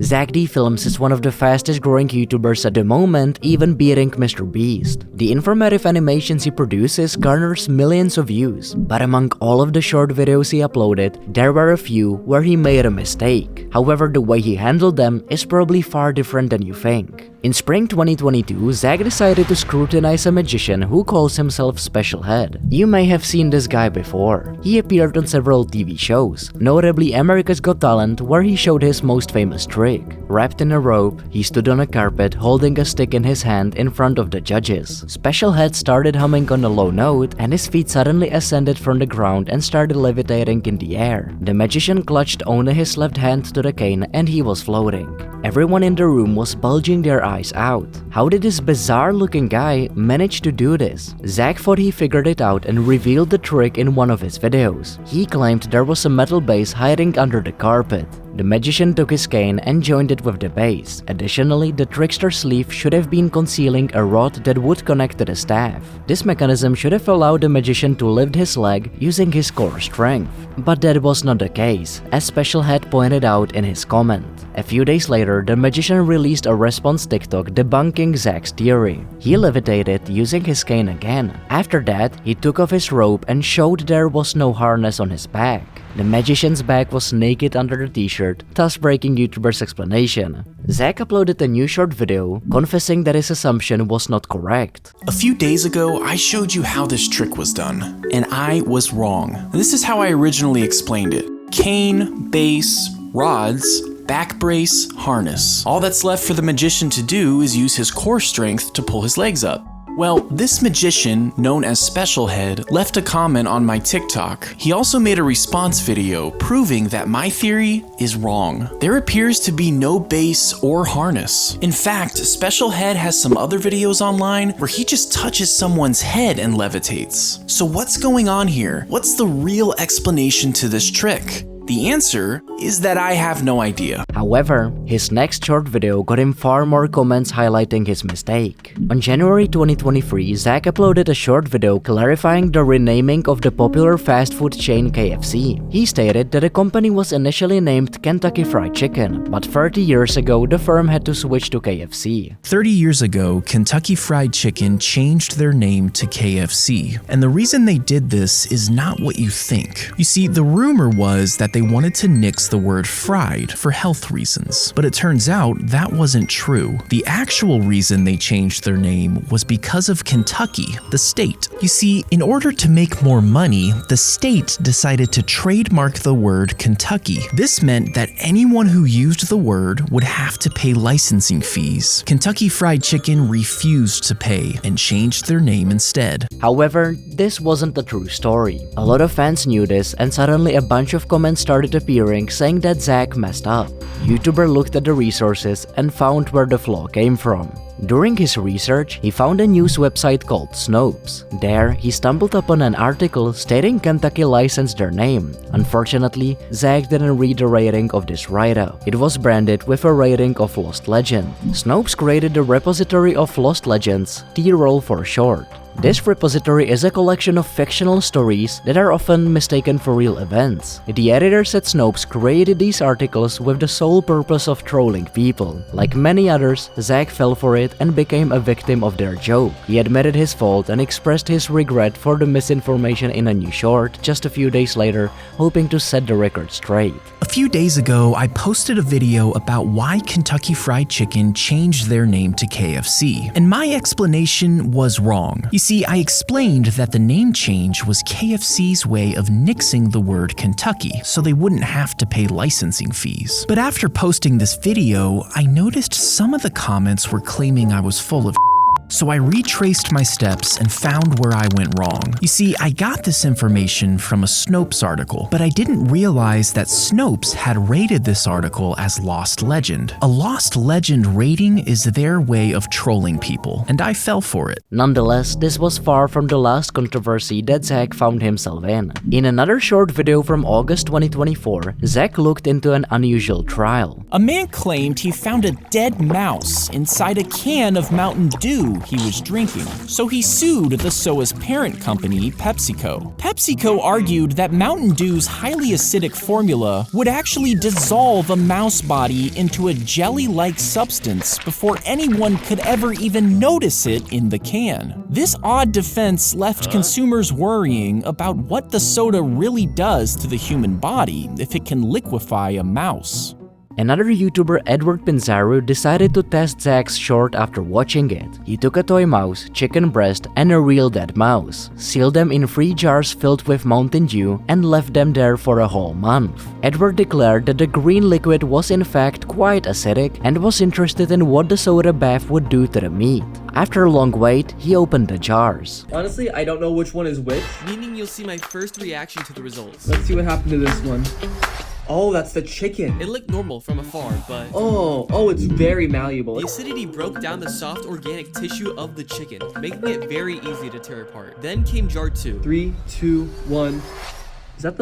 Zack D Films is one of the fastest growing YouTubers at the moment, even beating Mr. Beast. The informative animations he produces garners millions of views, but among all of the short videos he uploaded, there were a few where he made a mistake. However, the way he handled them is probably far different than you think. In spring 2022, Zack decided to scrutinize a magician who calls himself Special Head. You may have seen this guy before. He appeared on several TV shows, notably America's Got Talent, where he showed his most famous trick. Wrapped in a rope, he stood on a carpet holding a stick in his hand in front of the judges. Special Head started humming on a low note, and his feet suddenly ascended from the ground and started levitating in the air. The magician clutched only his left hand to the cane and he was floating. Everyone in the room was bulging their eyes out. How did this bizarre-looking guy manage to do this? Zack thought he figured it out and revealed the trick in one of his videos. He claimed there was a metal base hiding under the carpet. The magician took his cane and joined it with the base. Additionally, the trickster's sleeve should have been concealing a rod that would connect to the staff. This mechanism should have allowed the magician to lift his leg using his core strength. But that was not the case, as Special Head pointed out in his comment. A few days later, the magician released a response TikTok debunking Zack's theory. He levitated using his cane again. After that, he took off his rope and showed there was no harness on his back. The magician's back was naked under the t-shirt, thus breaking YouTuber's explanation. Zack uploaded a new short video, confessing that his assumption was not correct. A few days ago, I showed you how this trick was done, and I was wrong. This is how I originally explained it. Cane, base, rods, back brace, harness. All that's left for the magician to do is use his core strength to pull his legs up. Well, this magician, known as Special Head, left a comment on my TikTok. He also made a response video proving that my theory is wrong. There appears to be no base or harness. In fact, Special Head has some other videos online where he just touches someone's head and levitates. So what's going on here? What's the real explanation to this trick? The answer is that I have no idea. However, his next short video got him far more comments highlighting his mistake. On January 2023, Zack uploaded a short video clarifying the renaming of the popular fast food chain KFC. He stated that the company was initially named Kentucky Fried Chicken, but 30 years ago the firm had to switch to KFC. 30 years ago, Kentucky Fried Chicken changed their name to KFC, and the reason they did this is not what you think. You see, the rumor was that they wanted to nix the word fried for health reasons, but it turns out that wasn't true. The actual reason they changed their name was because of Kentucky, the state. You see, in order to make more money, the state decided to trademark the word Kentucky. This meant that anyone who used the word would have to pay licensing fees. Kentucky Fried Chicken refused to pay and changed their name instead. However, this wasn't the true story. A lot of fans knew this, and suddenly a bunch of comments started appearing saying that Zack messed up. YouTuber looked at the resources and found where the flaw came from. During his research, he found a news website called Snopes. There, he stumbled upon an article stating Kentucky licensed their name. Unfortunately, Zack didn't read the rating of this write-up. It was branded with a rating of Lost Legend. Snopes created the repository of Lost Legends, T-Roll for short. This repository is a collection of fictional stories that are often mistaken for real events. The editors at Snopes created these articles with the sole purpose of trolling people. Like many others, Zack fell for it and became a victim of their joke. He admitted his fault and expressed his regret for the misinformation in a new short just a few days later, hoping to set the record straight. A few days ago, I posted a video about why Kentucky Fried Chicken changed their name to KFC, and my explanation was wrong. You see, I explained that the name change was KFC's way of nixing the word Kentucky, so they wouldn't have to pay licensing fees. But after posting this video, I noticed some of the comments were claiming I was full of so I retraced my steps and found where I went wrong. You see, I got this information from a Snopes article, but I didn't realize that Snopes had rated this article as Lost Legend. A Lost Legend rating is their way of trolling people, and I fell for it. Nonetheless, this was far from the last controversy that Zack found himself in. In another short video from August 2024, Zack looked into an unusual trial. A man claimed he found a dead mouse inside a can of Mountain Dew he was drinking, so he sued the soda's parent company, PepsiCo. PepsiCo argued that Mountain Dew's highly acidic formula would actually dissolve a mouse body into a jelly-like substance before anyone could ever even notice it in the can. This odd defense left consumers worrying about what the soda really does to the human body if it can liquefy a mouse. Another YouTuber, Edward Pinzaro, decided to test Zack's short after watching it. He took a toy mouse, chicken breast, and a real dead mouse, sealed them in 3 jars filled with Mountain Dew, and left them there for a whole month. Edward declared that the green liquid was in fact quite acidic and was interested in what the soda bath would do to the meat. After a long wait, he opened the jars. Honestly, I don't know which one is which. Meaning you'll see my first reaction to the results. Let's see what happened to this one. Oh, that's the chicken. It looked normal from afar, but Oh, it's very malleable. the acidity broke down the soft organic tissue of the chicken, making it very easy to tear apart. Then came jar 2. 3, 2, 1. Is that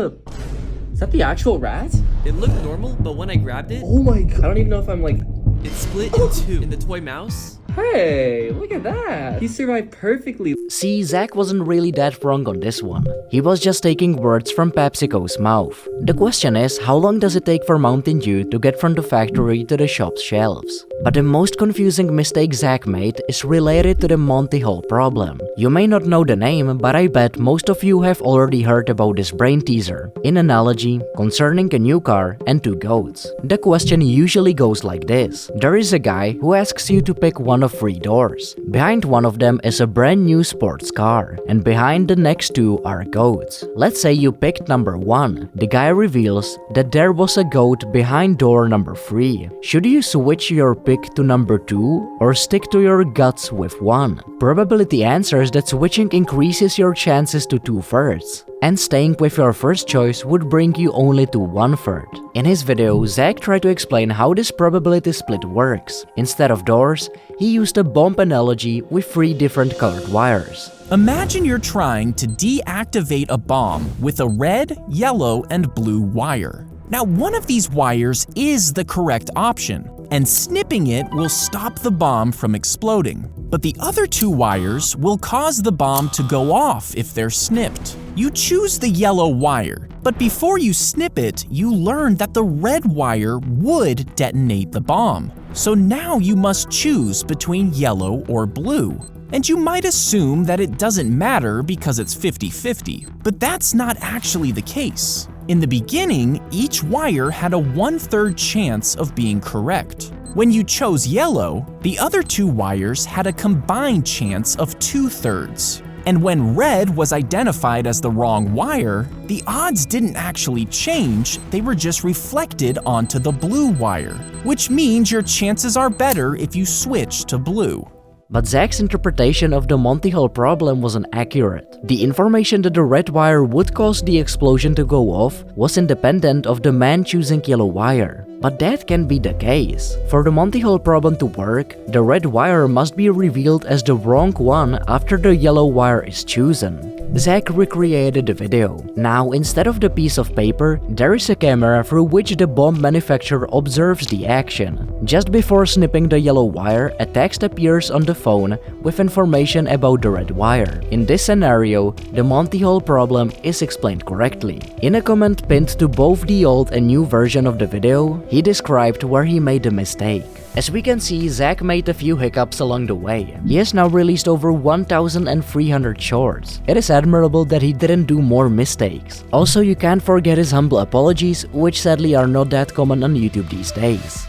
the actual rat? It looked normal, but when I grabbed it, Oh my god. I don't even know if I'm like... it split in 2. In the toy mouse, Hey, look at that. He survived perfectly. See, Zack wasn't really that wrong on this one. He was just taking words from PepsiCo's mouth. The question is, how long does it take for Mountain Dew to get from the factory to the shop's shelves? But the most confusing mistake Zack made is related to the Monty Hall problem. You may not know the name, but I bet most of you have already heard about this brain teaser. In analogy, concerning a new car and 2 goats. The question usually goes like this. There is a guy who asks you to pick one of 3 doors. Behind one of them is a brand new sports car, and behind the next 2 are goats. Let's say you picked number 1. The guy reveals that there was a goat behind door number 3. Should you switch your pick to number 2 or stick to your guts with 1? Probability answers that switching increases your chances to 2/3. And staying with your first choice would bring you only to 1/3. In his video, Zack tried to explain how this probability split works. Instead of doors, he used a bomb analogy with 3 different colored wires. Imagine you're trying to deactivate a bomb with a red, yellow, and blue wire. Now, one of these wires is the correct option, and snipping it will stop the bomb from exploding. But the other 2 wires will cause the bomb to go off if they're snipped. You choose the yellow wire, but before you snip it, you learn that the red wire would detonate the bomb. So now you must choose between yellow or blue. And you might assume that it doesn't matter because it's 50-50, but that's not actually the case. In the beginning, each wire had a 1/3 chance of being correct. When you chose yellow, the other 2 wires had a combined chance of 2/3. And when red was identified as the wrong wire, the odds didn't actually change, they were just reflected onto the blue wire, which means your chances are better if you switch to blue. But Zack's interpretation of the Monty Hall problem wasn't accurate. The information that the red wire would cause the explosion to go off was independent of the man choosing yellow wire. But that can't be the case. For the Monty Hall problem to work, the red wire must be revealed as the wrong one after the yellow wire is chosen. Zack recreated the video. Now, instead of the piece of paper, there is a camera through which the bomb manufacturer observes the action. Just before snipping the yellow wire, a text appears on the phone with information about the red wire. In this scenario, the Monty Hall problem is explained correctly. In a comment pinned to both the old and new version of the video, he described where he made the mistake. As we can see, Zack made a few hiccups along the way. He has now released over 1,300 shorts. It is admirable that he didn't do more mistakes. Also, you can't forget his humble apologies, which sadly are not that common on YouTube these days.